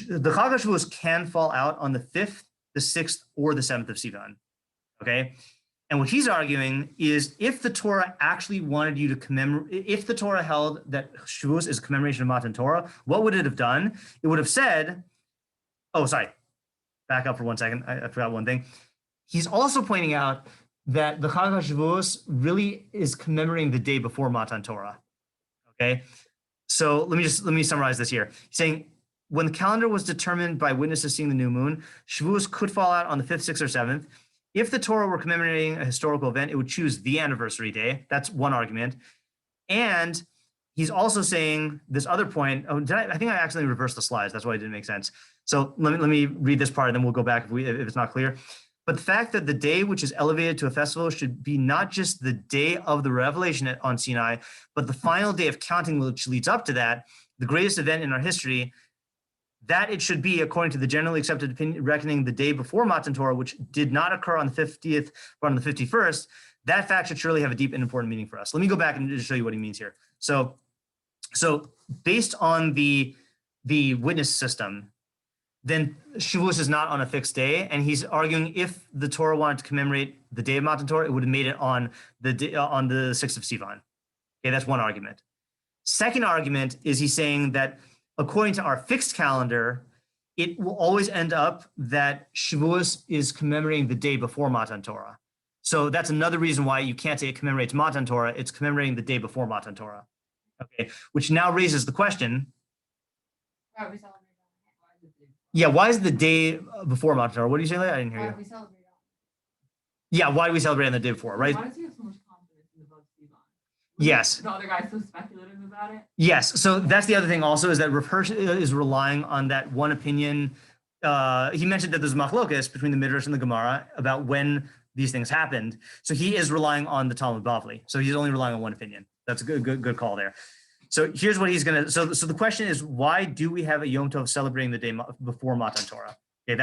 [SPEAKER 1] the Chag Shavuos can fall out on the 5th, the 6th, or the 7th of Sivan, okay? And what he's arguing is if the Torah actually wanted you to commemorate, if the Torah held that Shavuos is a commemoration of Matan Torah, what would it have done? It would have said, oh, sorry, back up for 1 second. I forgot one thing. He's also pointing out that the Chag Shavuos really is commemorating the day before Matan Torah. Okay, so let me summarize this here. He's saying when the calendar was determined by witnesses seeing the new moon, Shavuos could fall out on the 5th, 6th, or 7th. If the Torah were commemorating a historical event, it would choose the anniversary day. That's one argument. And he's also saying this other point. Oh, I think I accidentally reversed the slides. That's why it didn't make sense. So let me read this part, and then we'll go back if it's not clear. But the fact that the day which is elevated to a festival should be not just the day of the revelation on Sinai, but the final day of counting which leads up to that, the greatest event in our history, that it should be, according to the generally accepted opinion, reckoning the day before Matan Torah, which did not occur on the 50th, but on the 51st, that fact should surely have a deep and important meaning for us. Let me go back and just show you what he means here. So based on the witness system, then Shavuos is not on a fixed day, and he's arguing if the Torah wanted to commemorate the day of Matan Torah, it would have made it on the 6th of Sivan. Okay, that's one argument. Second argument is he's saying that according to our fixed calendar, it will always end up that Shavuos is commemorating the day before Matan Torah. So that's another reason why you can't say it commemorates Matan Torah. It's commemorating the day before Matan Torah. Okay, which now raises the question. Yeah, why is the day before Matan Torah? What do you say, Leah? I didn't hear you. Yeah, why do we celebrate on the day before, right?
[SPEAKER 2] Why does he have so much confidence in the Vav Sivan?
[SPEAKER 1] Yes.
[SPEAKER 2] The other guy's so speculative about it.
[SPEAKER 1] Yes. So that's the other thing also is that Rav Hirsch is relying on that one opinion. He mentioned that there's machlokess between the Midrash and the Gemara about when these things happened. So he is relying on the Talmud Bavli. So he's only relying on one opinion. That's a good call there. So here's what he's going to, so the question is, why do we have a Yom Tov celebrating the day before Matan Torah? Okay,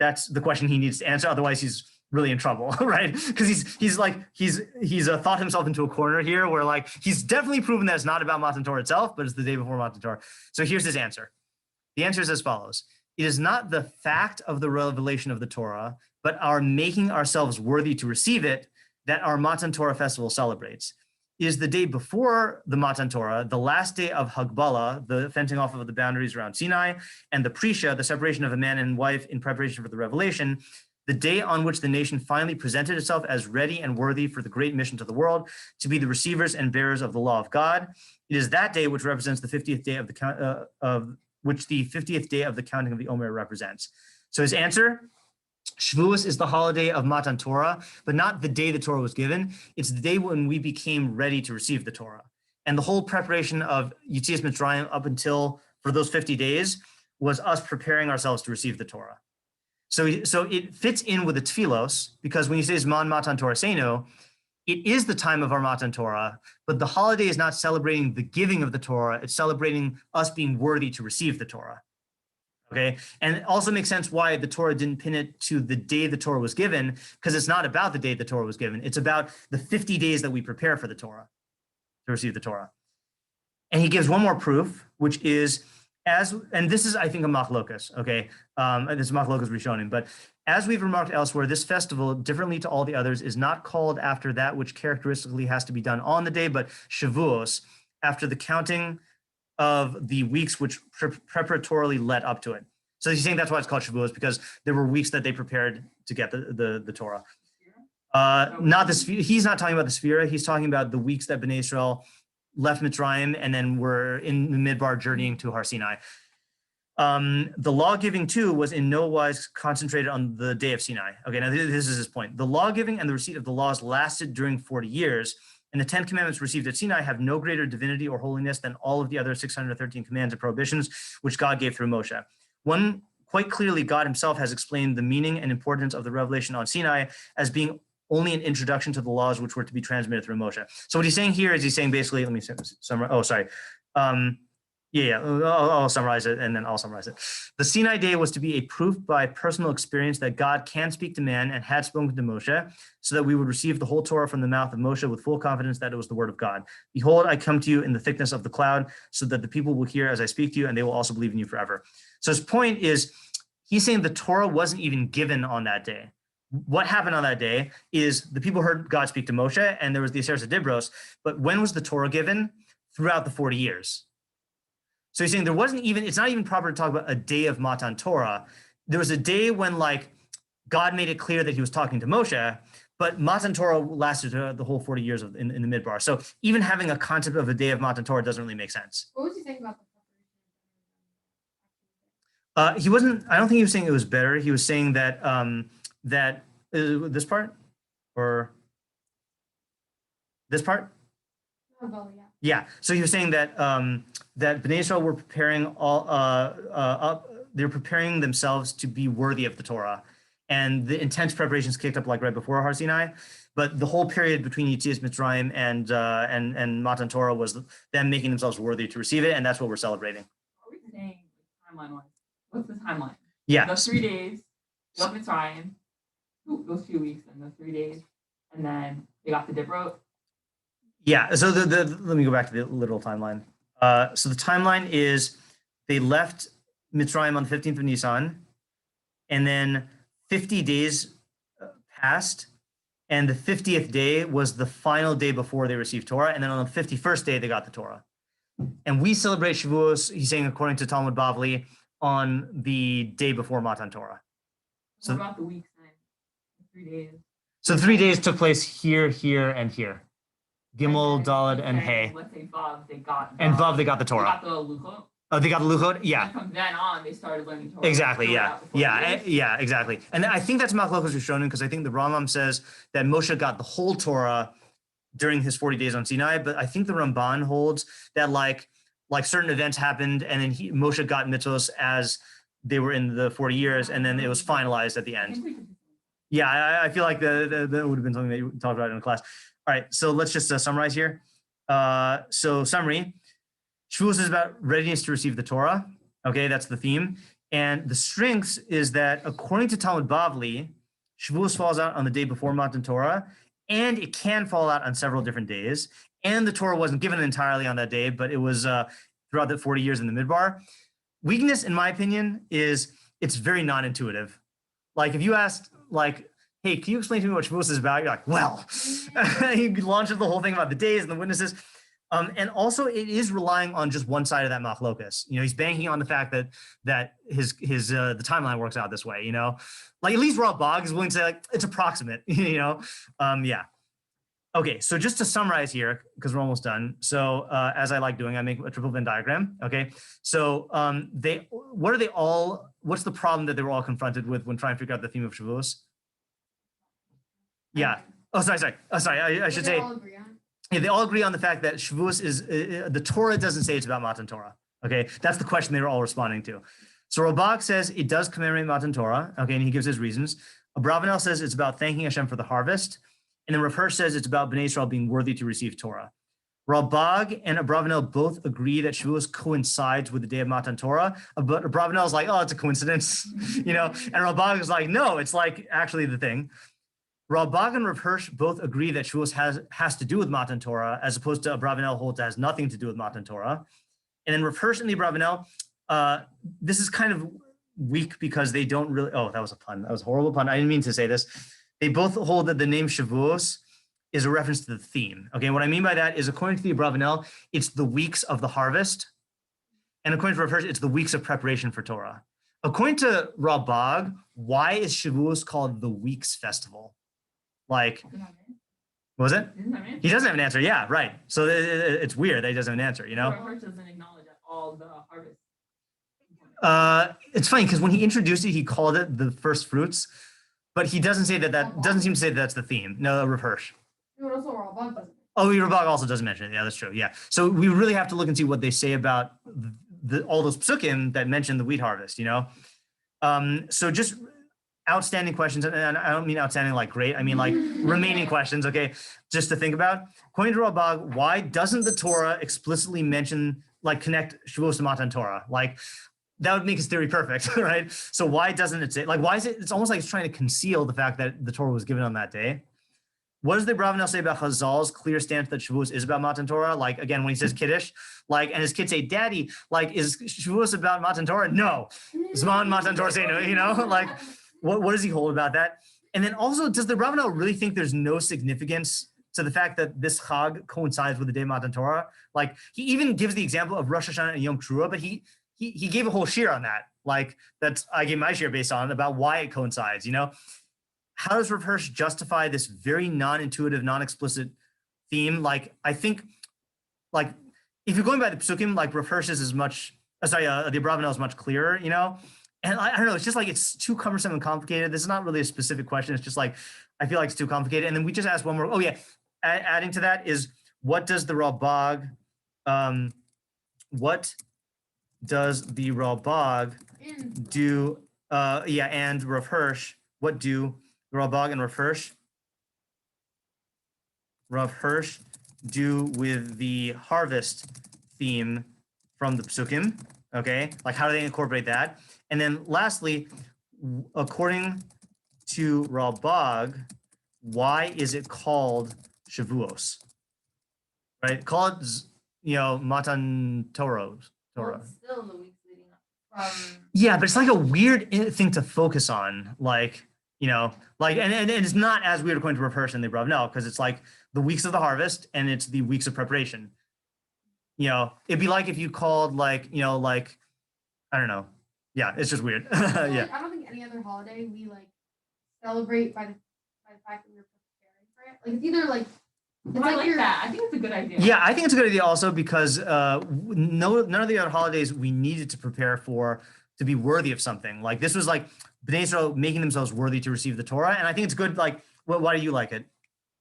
[SPEAKER 1] that's the question he needs to answer. Otherwise he's really in trouble, right? Because he's thought himself into a corner here where like, he's definitely proven that it's not about Matan Torah itself, but it's the day before Matan Torah. So here's his answer. The answer is as follows. It is not the fact of the revelation of the Torah, but our making ourselves worthy to receive it that our Matan Torah festival celebrates. Is the day before the Matan Torah, the last day of Hagbala, the fencing off of the boundaries around Sinai, and the Prisha, the separation of a man and wife in preparation for the revelation, the day on which the nation finally presented itself as ready and worthy for the great mission to the world, to be the receivers and bearers of the law of God. It is that day which represents the 50th day of the the 50th day of the counting of the Omer represents. So his answer, Shavuos is the holiday of Matan Torah, but not the day the Torah was given. It's the day when we became ready to receive the Torah. And the whole preparation of Yetzias Mitzrayim up until for those 50 days was us preparing ourselves to receive the Torah. So it fits in with the Tfilos, because when he says Man Matan Torah Seinu, it is the time of our Matan Torah, but the holiday is not celebrating the giving of the Torah, it's celebrating us being worthy to receive the Torah. Okay, and it also makes sense why the Torah didn't pin it to the day the Torah was given, because it's not about the day the Torah was given. It's about the 50 days that we prepare for the Torah, to receive the Torah. And he gives one more proof, which is and this is, I think, a machlokess, okay? This machlokess Rishonim, but as we've remarked elsewhere, this festival, differently to all the others, is not called after that which characteristically has to be done on the day, but Shavuos, after the counting of the weeks which preparatorily led up to it. So he's saying that's why it's called Shavuos, because there were weeks that they prepared to get the Torah. Not the Sefira. He's not talking about the Sefira. He's talking about the weeks that Bnei Israel left Mitzrayim and then were in the Midbar journeying to Har Sinai. The law giving too was in no wise concentrated on the day of Sinai. Okay, now this is his point. The law giving and the receipt of the laws lasted during 40 years, and the 10 commandments received at Sinai have no greater divinity or holiness than all of the other 613 commands and prohibitions which God gave through Moshe. One, quite clearly, God himself has explained the meaning and importance of the revelation on Sinai as being only an introduction to the laws which were to be transmitted through Moshe. So what he's saying here is he's saying basically, let me summarize. Oh, sorry. I'll summarize it and then I'll summarize it. The Sinai day was to be a proof by personal experience that God can speak to man and had spoken to Moshe, so that we would receive the whole Torah from the mouth of Moshe with full confidence that it was the word of God. Behold, I come to you in the thickness of the cloud, so that the people will hear as I speak to you, and they will also believe in you forever. So his point is, he's saying the Torah wasn't even given on that day. What happened on that day is the people heard God speak to Moshe, and there was the Aseret Dibros. But when was the Torah given? Throughout the 40 years. So he's saying there wasn't even, it's not even proper to talk about a day of Matan Torah. There was a day when like God made it clear that he was talking to Moshe, but Matan Torah lasted the whole 40 years in the Midbar. So even having a concept of a day of Matan Torah doesn't really make sense.
[SPEAKER 3] What was he saying about
[SPEAKER 1] He wasn't, I don't think he was saying it was better. He was saying that, this part or this part?
[SPEAKER 3] the? Oh, yeah.
[SPEAKER 1] Yeah. So he was saying that that Bnei Israel were preparing they're preparing themselves to be worthy of the Torah, and the intense preparations kicked up like right before Har Sinai. But the whole period between Yetzias Mitzrayim and Matan Torah was them making themselves worthy to receive it, and that's what we're celebrating.
[SPEAKER 2] What are we saying timeline-wise? What's the timeline?
[SPEAKER 1] Yeah.
[SPEAKER 2] The 3 days, they left Mitzrayim, those few weeks, and the 3 days, and then they got the Dibrot.
[SPEAKER 1] Yeah. So let me go back to the literal timeline. So the timeline is they left Mitzrayim on the 15th of Nisan, and then 50 days passed, and the 50th day was the final day before they received Torah, and then on the 51st day they got the Torah. And we celebrate Shavuos, he's saying according to Talmud Bavli, on the day before Matan Torah.
[SPEAKER 2] So what about the weeks then? The 3 days.
[SPEAKER 1] So the 3 days took place here, here, and here. Gimel, Daled, and Hey.
[SPEAKER 2] Let's say Vav, they got
[SPEAKER 1] And Vav, they got the
[SPEAKER 2] They
[SPEAKER 1] Torah.
[SPEAKER 2] got the Luchot.
[SPEAKER 1] Oh, they got the Luchot? Yeah.
[SPEAKER 2] And from then on, they started learning Torah.
[SPEAKER 1] Exactly. Yeah.
[SPEAKER 2] Yeah.
[SPEAKER 1] Yeah. Exactly. And I think that's machlokess Rishonim, because I think the Rambam says that Moshe got the whole Torah during his 40 days on Sinai, but I think the Ramban holds that like certain events happened, and then Moshe got mitzvos as they were in the 40 years, and then it was finalized at the end. Yeah, I feel like that would have been something that you talked about in a class. All right, so let's just summarize here. So summary, Shavuos is about readiness to receive the Torah. Okay, that's the theme. And the strengths is that according to Talmud Bavli, Shavuos falls out on the day before Matan Torah, and it can fall out on several different days. And the Torah wasn't given entirely on that day, but it was throughout the 40 years in the Midbar. Weakness, in my opinion, is it's very non-intuitive. Like if you asked, like, hey, can you explain to me what Shavuos is about? You're like, well, he launches the whole thing about the days and the witnesses. And also it is relying on just one side of that machlokess. You know, he's banking on the fact that the timeline works out this way, you know, like at least Ralbag is willing to say like, it's approximate, you know? Yeah. Okay, so just to summarize here, because we're almost done. So as I like doing, I make a triple Venn diagram. Okay, so what's the problem that they were all confronted with when trying to figure out the theme of Shavuos? Yeah. Oh, sorry. I should say. Yeah, they all agree on the fact that Shavuos is the Torah doesn't say it's about Matan Torah. Okay, that's the question they were all responding to. So Ralbag says it does commemorate Matan Torah. Okay, and he gives his reasons. Abravanel says it's about thanking Hashem for the harvest. And then Rav Hirsch says it's about Bnei Israel being worthy to receive Torah. Ralbag and Abravanel both agree that Shavuos coincides with the day of Matan Torah, but Abravanel is like, oh, it's a coincidence, you know? And Ralbag is like, no, it's like actually the thing. Ralbag and Rav Hirsch both agree that Shavuos has to do with Matan Torah, as opposed to Abravanel holds it has nothing to do with Matan Torah. And then Rav Hirsch and the Abravanel, this is kind of weak because they don't really, oh, that was a pun. That was a horrible pun. I didn't mean to say this. They both hold that the name Shavuos is a reference to the theme. Okay, what I mean by that is according to the Abravanel, it's the weeks of the harvest. And according to Rav Hirsch, it's the weeks of preparation for Torah. According to Ralbag, why is Shavuos called the Weeks Festival? Like, what was it? He doesn't have an answer. Yeah, right. So it's weird that he doesn't have an answer, you know?
[SPEAKER 2] Rav Hirsch doesn't acknowledge all the harvest.
[SPEAKER 1] It's funny because when he introduced it, he called it the first fruits. But he doesn't say that doesn't seem to say that that's the theme. No, Rav Hirsch. Oh, Ralbag also doesn't mention it. Yeah, that's true. Yeah. So we really have to look and see what they say about all those psukim that mention the wheat harvest, So just outstanding questions. And I don't mean outstanding like great. I mean like remaining questions. Okay. Just to think about. According to Ralbag, why doesn't the Torah explicitly mention, like connect Shavuos to Matan Torah? Like that would make his theory perfect, right? So why doesn't it say, like, why is it, it's almost like it's trying to conceal the fact that the Torah was given on that day. What does the Abravanel say about Chazal's clear stance that Shavuos is about Matan Torah? Like, again, when he says Kiddush, like, and his kids say, Daddy, like, is Shavuos about Matan Torah? No. Zman Matan Torah say no, like, what does he hold about that? And then also, does the Abravanel really think there's no significance to the fact that this Chag coincides with the day of Matan Torah? Like, he even gives the example of Rosh Hashanah and Yom Teruah, but he gave a whole shiur on that. Like, that's, I gave my shiur based on about why it coincides, How does Rav Hirsch justify this very non-intuitive, non-explicit theme? Like, I think, like, if you're going by the psukim, like Rav Hirsch is the Abravanel is much clearer, And I don't know, it's just like, it's too cumbersome and complicated. This is not really a specific question. It's just like, I feel like it's too complicated. And then we just asked one more. Oh yeah, adding to that is, what does the Ralbag, do? And Rav Hirsch, what do Ralbag and Rav Hirsch do with the harvest theme from the psukim? Okay, like how do they incorporate that? And then lastly, according to Ralbag, why is it called Shavuos? Right, call it Matan Torah.
[SPEAKER 3] Well, it's still the weeks leading up from.
[SPEAKER 1] Yeah, but it's like a weird thing to focus on, like. And it's not as weird according to Rav Hirsch and the Abravanel, because it's like the weeks of the harvest and it's the weeks of preparation. It'd be like if you called like I don't know. Yeah, it's just weird. Yeah.
[SPEAKER 3] I don't think any other holiday we like celebrate by the fact that we're preparing for it. Like it's either like.
[SPEAKER 2] I like that. I think it's a good idea.
[SPEAKER 1] Yeah, I think it's a good idea also because none of the other holidays we needed to prepare for to be worthy of something. Like this was like Bnei Israel making themselves worthy to receive the Torah. And I think it's good. Like, why do you like it?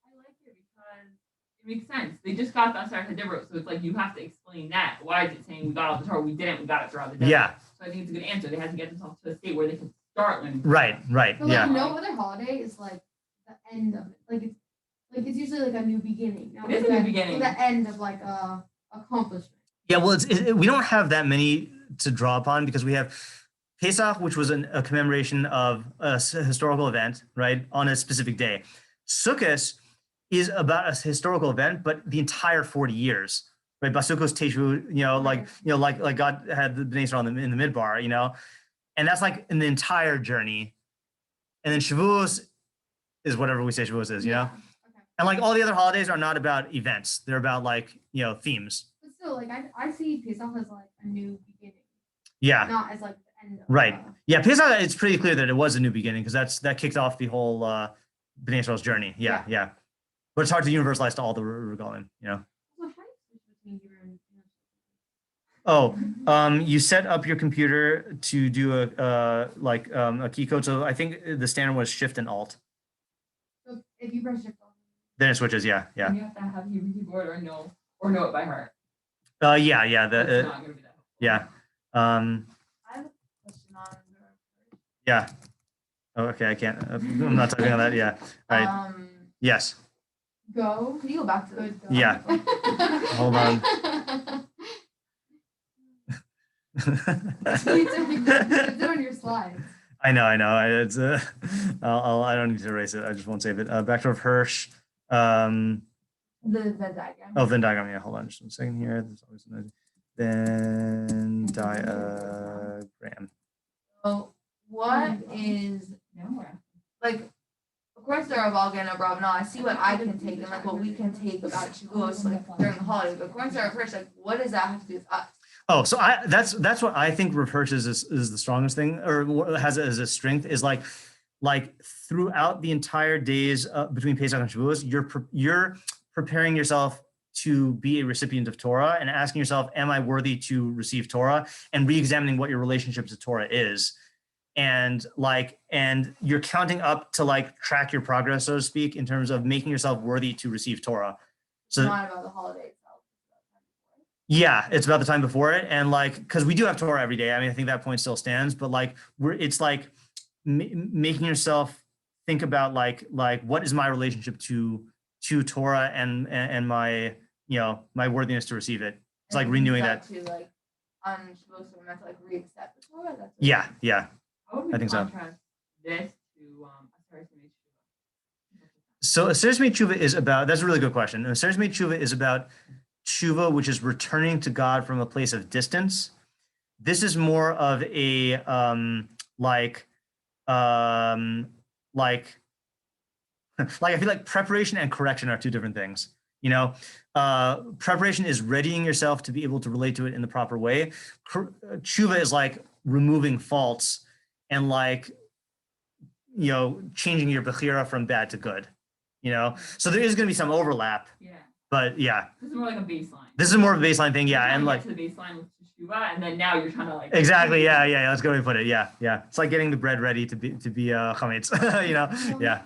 [SPEAKER 2] I like it because it makes sense. They just got the Asar Hadibros, so it's like you have to explain that. Why is it saying we got all the Torah? We didn't. We got it throughout the day.
[SPEAKER 1] Yeah.
[SPEAKER 2] So I think it's a good answer. They had to get themselves to a state where they could start learning.
[SPEAKER 1] Right.
[SPEAKER 3] But
[SPEAKER 1] Yeah.
[SPEAKER 3] Like no other holiday is like the end of it. Like it's usually like a new beginning.
[SPEAKER 2] It is a new beginning.
[SPEAKER 3] The end of like a accomplishment.
[SPEAKER 1] Yeah. Well, we don't have that many to draw upon because we have Pesach, which was a commemoration of a historical event, right, on a specific day. Sukkot is about a historical event, but the entire 40 years, right? Basukos Teshu, like God had the Bnei Israel in the Midbar, and that's like in the entire journey. And then Shavuos is whatever we say Shavuos is,
[SPEAKER 3] Okay.
[SPEAKER 1] And like all the other holidays are not about events; they're about like themes.
[SPEAKER 3] But still, like I see Pesach as like a new beginning.
[SPEAKER 1] Yeah.
[SPEAKER 3] Not as like the end of
[SPEAKER 1] Right. Yeah, Pesach, it's pretty clear that it was a new beginning because that kicked off the whole Bnei Israel's journey. Yeah. But it's hard to universalize to all the regalim,
[SPEAKER 3] So how do you switch between your and
[SPEAKER 1] you set up your computer to do a key code. So I think the standard was Shift and Alt.
[SPEAKER 3] So if you press Shift,
[SPEAKER 1] then it switches. Yeah.
[SPEAKER 2] And you have to have Hebrew keyboard or know it by heart.
[SPEAKER 1] Yeah.
[SPEAKER 2] It's not gonna be that helpful.
[SPEAKER 1] Yeah.
[SPEAKER 3] I have a question on
[SPEAKER 1] Yeah. Oh, okay. I can't. I'm not talking on that. Yeah. All right. Yes.
[SPEAKER 3] Go. Can you go back to the?
[SPEAKER 1] Yeah. Hold on.
[SPEAKER 3] It's on your slides.
[SPEAKER 1] I know. It's I don't need to erase it. I just won't save it. Back to Rav Hirsch.
[SPEAKER 3] The Venn diagram.
[SPEAKER 1] Oh, Venn diagram. Yeah, hold on just one second here. There's always another Venn diagram.
[SPEAKER 4] So what is like according to Ralbag and Abravanel, I see what I can take and like what we can take about Shavuos like during the holidays. But according to Rav Hirsch, like what does that have to do with us?
[SPEAKER 1] Oh, so that's what I think Rav Hirsch is the strongest thing, or has it as a strength, is like throughout the entire days between Pesach and Shavuos, you're preparing yourself to be a recipient of Torah and asking yourself, am I worthy to receive Torah, and re-examining what your relationship to Torah is. And you're counting up to like track your progress, so to speak, in terms of making yourself worthy to receive Torah. So
[SPEAKER 4] not about the holiday itself.
[SPEAKER 1] yeah, it's about the time before it. And like, because we do have Torah every day. I mean, I think that point still stands, but like it's like making yourself think about like what is my relationship to Torah and my, you know, my worthiness to receive it. It's like renewing that.
[SPEAKER 4] To like on Shavuos we're meant to like re-accept the Torah. That's
[SPEAKER 1] Yeah, yeah.
[SPEAKER 2] How would we
[SPEAKER 1] I think so.
[SPEAKER 2] contrast this to Aseret Mei Tshuva?
[SPEAKER 1] So Aseret Mei Tshuva is about, that's a really good question. Aseret Mei Tshuva is about tshuva, which is returning to God from a place of distance. This is more of a like I feel like preparation and correction are two different things. You know, preparation is readying yourself to be able to relate to it in the proper way. Tshuva is like removing faults and like, you know, changing your bechira from bad to good. You know, so there is going to be some overlap.
[SPEAKER 2] Yeah.
[SPEAKER 1] But yeah,
[SPEAKER 2] This is more like a baseline.
[SPEAKER 1] this is more of a baseline thing.
[SPEAKER 2] You're
[SPEAKER 1] Yeah,
[SPEAKER 2] trying
[SPEAKER 1] and
[SPEAKER 2] to
[SPEAKER 1] like
[SPEAKER 2] get to the baseline with Teshuvah, and then now you're trying to like
[SPEAKER 1] exactly. Yeah, yeah. That's a good way to put it. Yeah, yeah. It's like getting the bread ready to be chametz. You know. Yeah.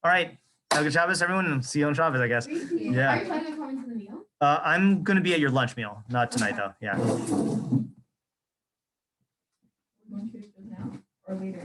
[SPEAKER 1] All right. Have a good Shabbos, everyone, and see you on Shabbos, I guess.
[SPEAKER 3] Thank you.
[SPEAKER 1] Yeah.
[SPEAKER 3] Are you planning on coming to the meal?
[SPEAKER 1] I'm going to be at your lunch meal, not tonight though. Yeah.
[SPEAKER 2] We're going to do this now or later.